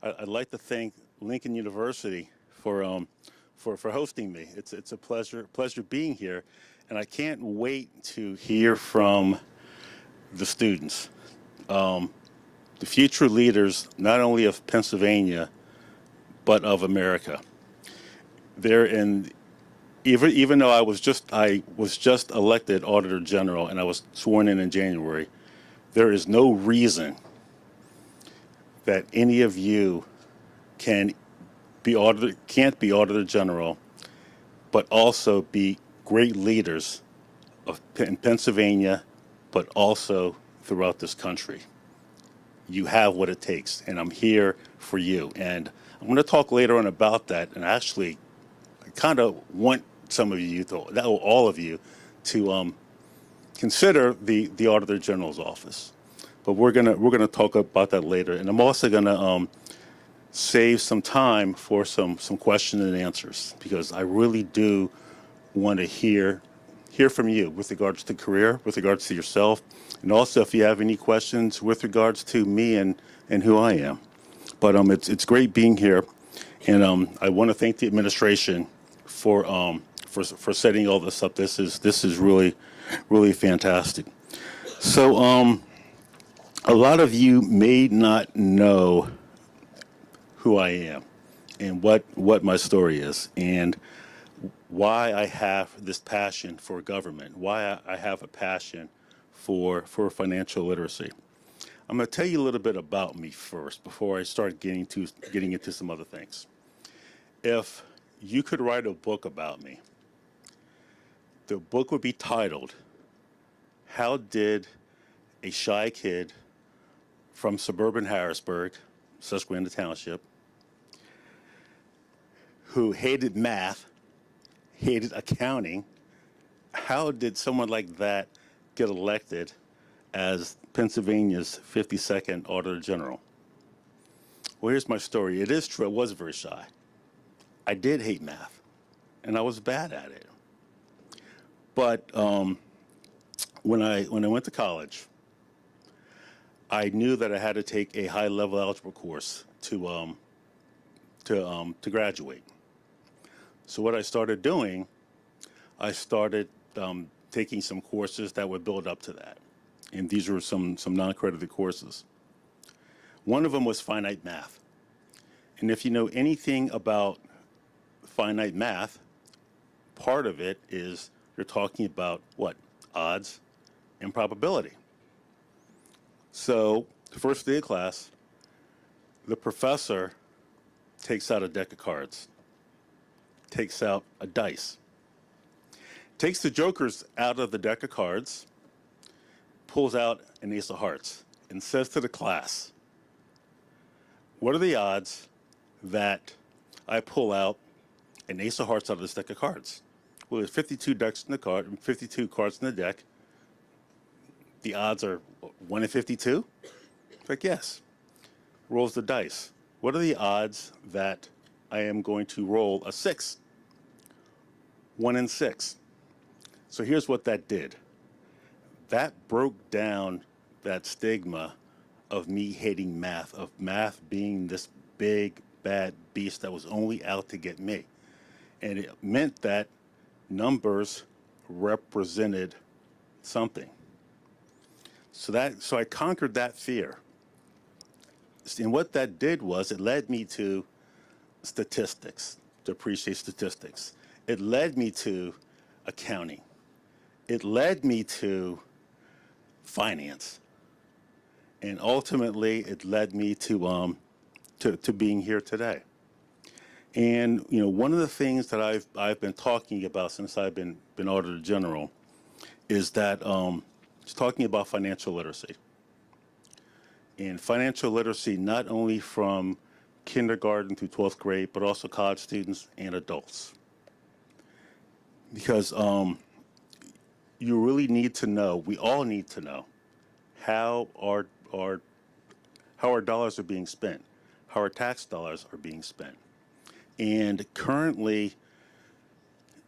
I'd like to thank Lincoln University for hosting me. It's a pleasure being here, and I can't wait to hear from the students, the future leaders not only of Pennsylvania but of America. They're in even though I was just elected Auditor General and I was sworn in January. There is no reason that any of you can can't be Auditor General, but also be great leaders in Pennsylvania, but also throughout this country. You have what it takes, and I'm here for you. And I'm going to talk later on about that. And actually, I kind of want some of you, all of you, to consider the Auditor General's office. But we're gonna talk about that later. And I'm also gonna save some time for some question and answers because I really do want to hear from you with regards to career, with regards to yourself, and also if you have any questions with regards to me and who I am. But it's great being here, and I want to thank the administration for setting all this up. This is really fantastic. So a lot of you may not know who I am and what my story is and why I have this passion for government, why I have a passion for financial literacy. I'm going to tell you a little bit about me first before I start getting into some other things. If you could write a book about me, the book would be titled, How Did a Shy Kid from Suburban Harrisburg, Susquehanna Township, who hated math, hated accounting, how did someone like that get elected as Pennsylvania's 52nd Auditor General? Well, here's my story. It is true, I was very shy. I did hate math, and I was bad at it. But when I went to college, I knew that I had to take a high-level algebra course to graduate. So what I started doing, I started taking some courses that would build up to that, and these were some non-accredited courses. One of them was finite math, and if you know anything about finite math, part of it is you're talking about what? Odds and probability. So the first day of class, the professor takes out a deck of cards, takes out a dice, takes the jokers out of the deck of cards, pulls out an ace of hearts, and says to the class, what are the odds that I pull out an ace of hearts out of this deck of cards? Well, there's 52 decks in the card, 52 cards in the deck. The odds are 1 in 52? Like, yes. Rolls the dice. What are the odds that I am going to roll a 6? 1 in 6. So here's what that did. That broke down that stigma of me hating math, of math being this big, bad beast that was only out to get me. And it meant that numbers represented something. So I conquered that fear. And what that did was it led me to statistics, to appreciate statistics. It led me to accounting. It led me to finance. And ultimately it led me to being here today. And one of the things that I've been talking about since I've been Auditor General is that it's talking about financial literacy. And financial literacy not only from kindergarten through 12th grade, but also college students and adults. Because you really need to know, we all need to know how our dollars are being spent, how our tax dollars are being spent. And currently,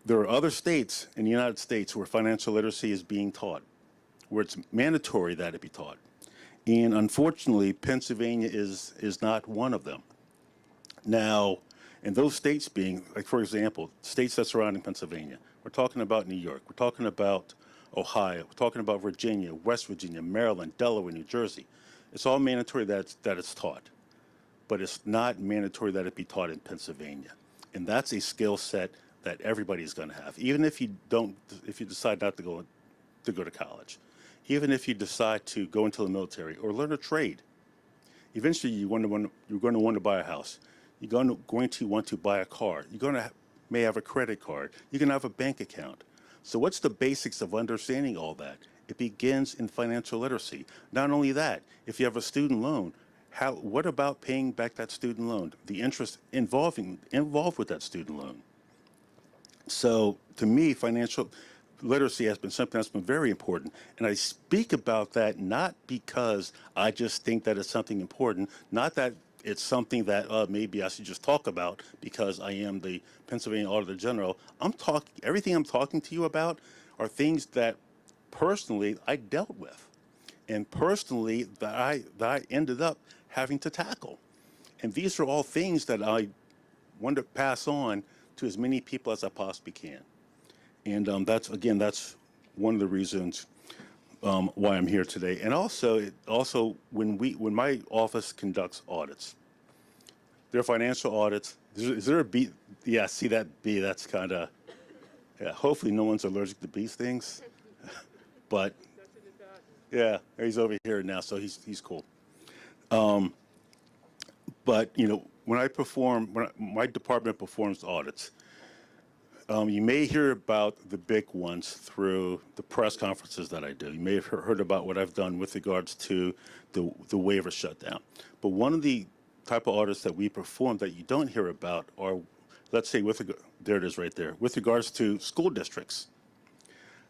there are other states in the United States where financial literacy is being taught, where it's mandatory that it be taught. And unfortunately, Pennsylvania is not one of them. Now, in those states being, like for example, states that surrounding Pennsylvania, we're talking about New York, we're talking about Ohio, we're talking about Virginia, West Virginia, Maryland, Delaware, New Jersey. It's all mandatory that it's taught, but it's not mandatory that it be taught in Pennsylvania. And that's a skill set that everybody's going to have, even if you don't, if you decide not to go to college, even if you decide to go into the military or learn a trade. Eventually, you're going to want to buy a house. You're going to want to buy a car. You're going to may have a credit card. You're going to have a bank account. So what's the basics of understanding all that? It begins in financial literacy. Not only that, if you have a student loan, what about paying back that student loan? The interest involved with that student loan. So to me, financial literacy has been something that's been very important. And I speak about that not because I just think that it's something important, not that it's something that maybe I should just talk about because I am the Pennsylvania Auditor General. Everything I'm talking to you about are things that personally I dealt with and personally that I ended up having to tackle. And these are all things that I want to pass on to as many people as I possibly can. And that's one of the reasons why I'm here today. And also when my office conducts audits, there are financial audits. Is there a bee? Yeah, see that bee? That's kind of, yeah, hopefully no one's allergic to bee stings. But yeah, he's over here now, so he's cool. But when my department performs audits, you may hear about the big ones through the press conferences that I do. You may have heard about what I've done with regards to the waiver shutdown. But one of the type of audits that we perform that you don't hear about are, let's say, there it is right there, with regards to school districts.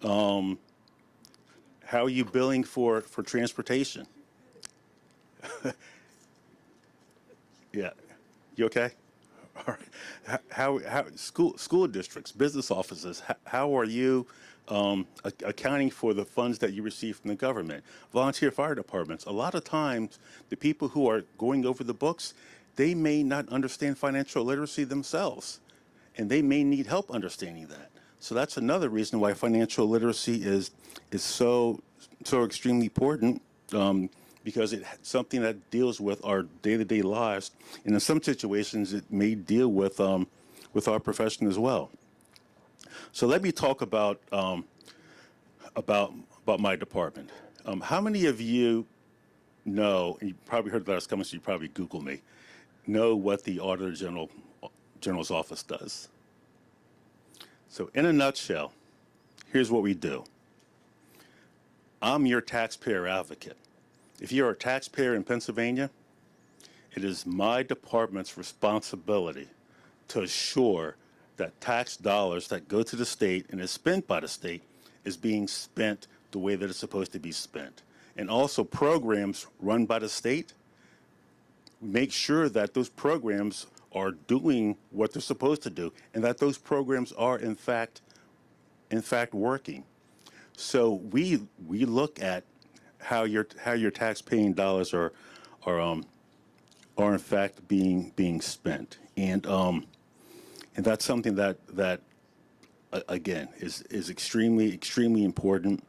How are you billing for transportation? Yeah, you okay? All right. How school districts, business offices, how are you accounting for the funds that you receive from the government? Volunteer fire departments. A lot of times, the people who are going over the books, they may not understand financial literacy themselves, and they may need help understanding that. So that's another reason why financial literacy is so extremely important. Because it's something that deals with our day-to-day lives, and in some situations, it may deal with our profession as well. So let me talk about my department. How many of you know? And you probably heard that I was coming, so you probably Google me. Know what the Auditor General's office does? So, in a nutshell, here's what we do. I'm your taxpayer advocate. If you're a taxpayer in Pennsylvania, it is my department's responsibility to assure that tax dollars that go to the state and is spent by the state is being spent the way that it's supposed to be spent. And also programs run by the state, make sure that those programs are doing what they're supposed to do and that those programs are in fact working. So we look at how your tax-paying dollars are in fact being spent, and that's something that again is extremely important,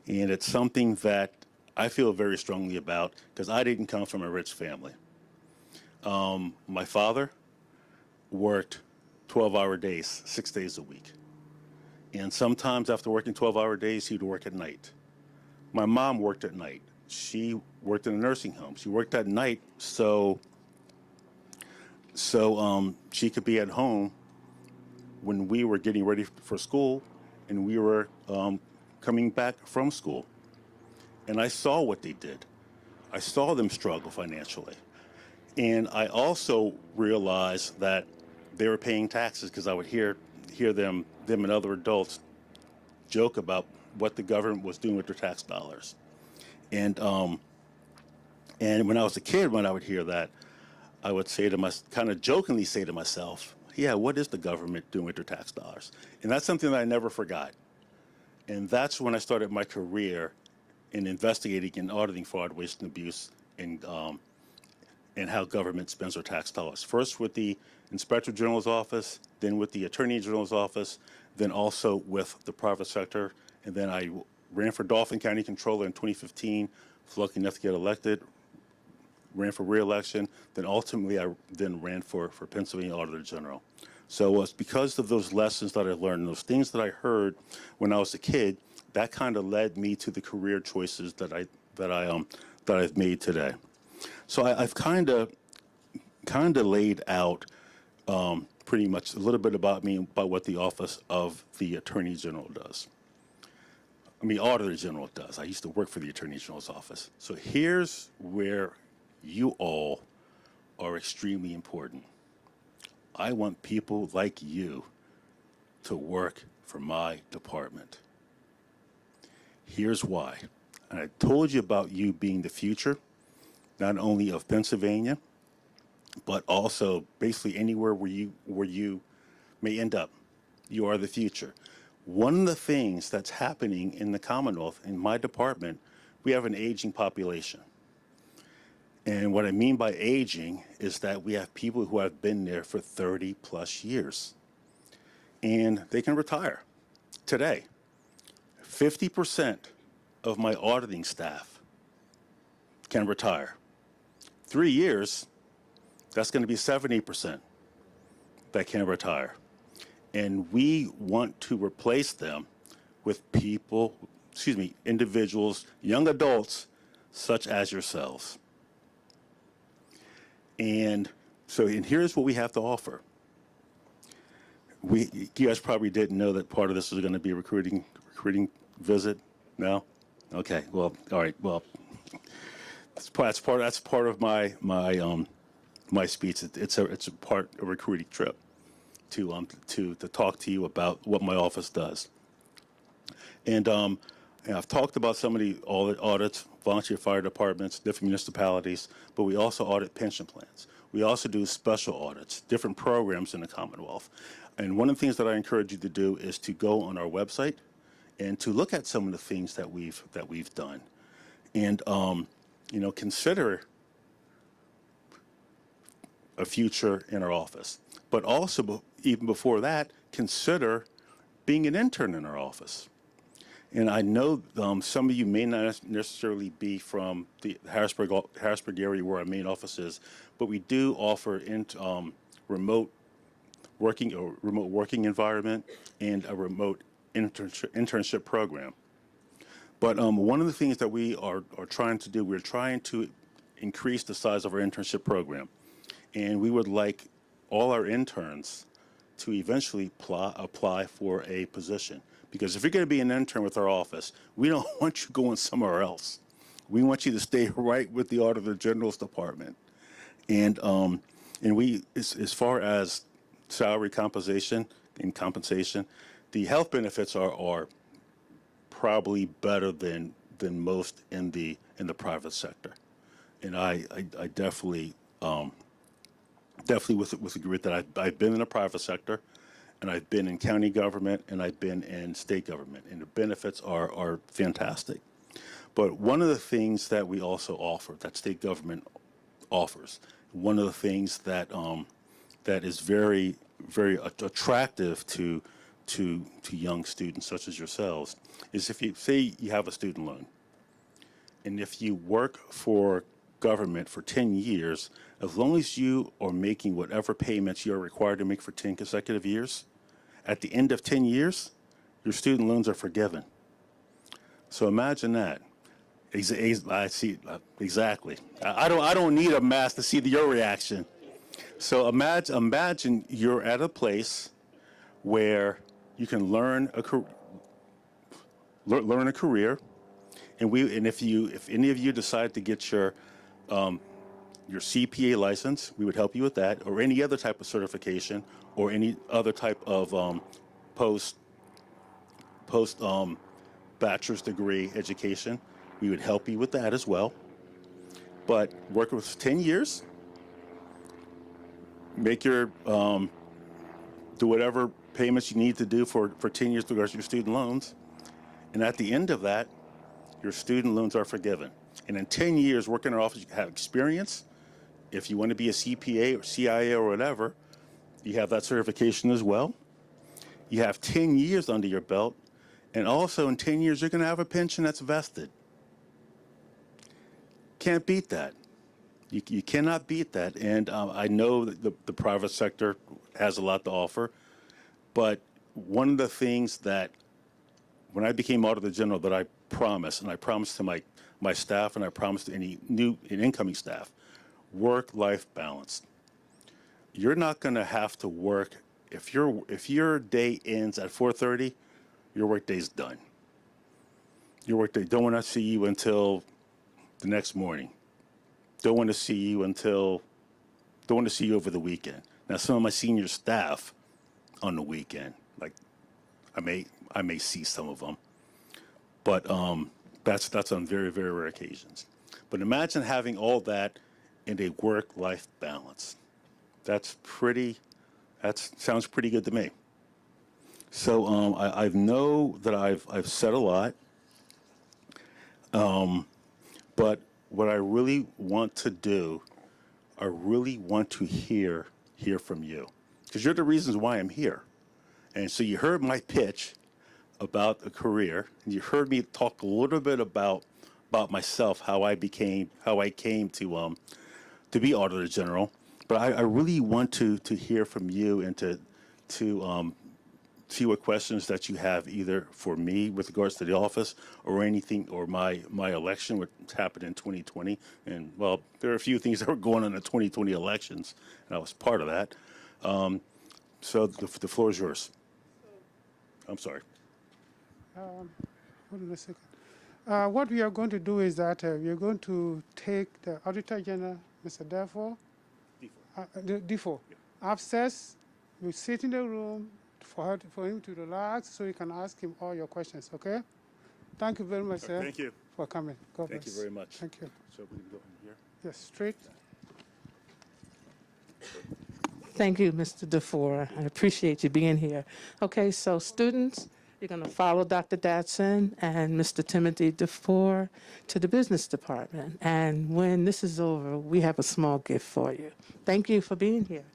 and it's something that I feel very strongly about because I didn't come from a rich family. My father worked 12-hour days, 6 days a week, and sometimes after working 12-hour days, he'd work at night. My mom worked at night. She worked in a nursing home. She worked at night so she could be at home when we were getting ready for school and we were coming back from school. And I saw what they did. I saw them struggle financially. And I also realized that they were paying taxes because I would hear them and other adults joke about what the government was doing with their tax dollars. And when I was a kid, when I would hear that, I would kind of jokingly say to myself, yeah, what is the government doing with their tax dollars? And that's something that I never forgot. And that's when I started my career in investigating and auditing fraud, waste, and abuse and how government spends their tax dollars. First with the Inspector General's office, then with the Attorney General's office, then also with the private sector. And then I ran for Dauphin County Controller in 2015, was lucky enough to get elected, ran for re-election, then ultimately I then ran for Pennsylvania Auditor General. So it's because of those lessons that I learned, those things that I heard when I was a kid, that kind of led me to the career choices that I've made today. So I've kind of laid out pretty much a little bit about me, about what the Office of the Attorney General does. Auditor General does. I used to work for the Attorney General's office. So here's where you all are extremely important. I want people like you to work for my department. Here's why. And I told you about you being the future, not only of Pennsylvania, but also basically anywhere where you may end up. You are the future. One of the things that's happening in the Commonwealth, in my department, we have an aging population. And what I mean by aging is that we have people who have been there for 30 plus years. And they can retire today. 50% of my auditing staff can retire. 3 years, that's going to be 70% that can retire. And we want to replace them with individuals, young adults, such as yourselves. And here's what we have to offer. You guys probably didn't know that part of this was going to be a recruiting visit. No? Okay. Well, all right. Well, that's part of my speech. It's a recruiting trip to talk to you about what my office does. And I've talked about some of the audits, volunteer fire departments, different municipalities, but we also audit pension plans. We also do special audits, different programs in the Commonwealth. And one of the things that I encourage you to do is to go on our website and to look at some of the things that we've done, and consider a future in our office. But also, even before that, consider being an intern in our office. And I know some of you may not necessarily be from the Harrisburg area where our main office is, but we do offer remote working environment and a remote internship program. But one of the things that we are trying to do, we're trying to increase the size of our internship program. And we would like all our interns to eventually apply for a position. Because if you're going to be an intern with our office, we don't want you going somewhere else. We want you to stay right with the Auditor General's department. And we, as far as salary compensation, the health benefits are probably better than most in the private sector. And I definitely with agree with that. I've been in the private sector, and I've been in county government, and I've been in state government, and the benefits are fantastic. But one of the things that we also offer, that state government offers, one of the things that is very, very attractive to young students such as yourselves, is if you say you have a student loan, and if you work for government for 10 years, as long as you are making whatever payments you're required to make for 10 consecutive years, at the end of 10 years, your student loans are forgiven. So imagine that. I see exactly. I don't need a mask to see your reaction. So imagine you're at a place where you can learn a career, and if any of you decide to get your CPA license, we would help you with that, or any other type of certification, or any other type of post bachelor's degree education. We would help you with that as well. But work with 10 years, make your do whatever payments you need to do for 10 years to regards to your student loans, and at the end of that, your student loans are forgiven. And in 10 years working in our office, you have experience If you want to be a CPA or CIA or whatever, you have that certification as well. You have 10 years under your belt, and also in 10 years, you're going to have a pension that's vested. Can't beat that. You cannot beat that. And I know that the private sector has a lot to offer, but one of the things that when I became Auditor General that I promised, and I promised to my staff, and I promised to any new and incoming staff, work-life balance. You're not going to have to work if your day ends at 4:30, your work day's done. Your work day don't want to see you until the next morning. Don't want to see you over the weekend. Now, some of my senior staff on the weekend, like I may see some of them, but that's on very, very rare occasions. But imagine having all that in a work-life balance. That sounds pretty good to me. So I know that I've said a lot, but what I really want to do, I really want to hear from you, because you're the reasons why I'm here. And so you heard my pitch about a career, and you heard me talk a little bit about myself, how I came to be Auditor General. But I really want to hear from you and to see what questions that you have either for me with regards to the office or anything, or my election, which happened in 2020. And well, there are a few things that were going on in the 2020 elections, and I was part of that. So the floor is yours. I'm sorry. Hold on a second. What we are going to do is that we are going to take the Auditor General, Mr. DeFoor, DeFoor, upstairs. We sit in the room for him to relax, so you can ask him all your questions. Okay? Thank you very much, sir. Thank you. For coming. God Thank bless. you very much. Thank you. So we can go in here. Yes, straight. Thank you, Mr. DeFoor. I appreciate you being here. Okay, so students, you're going to follow Dr. Datsun and Mr. Timothy DeFoor to the business department. And when this is over, we have a small gift for you. Thank you for being here.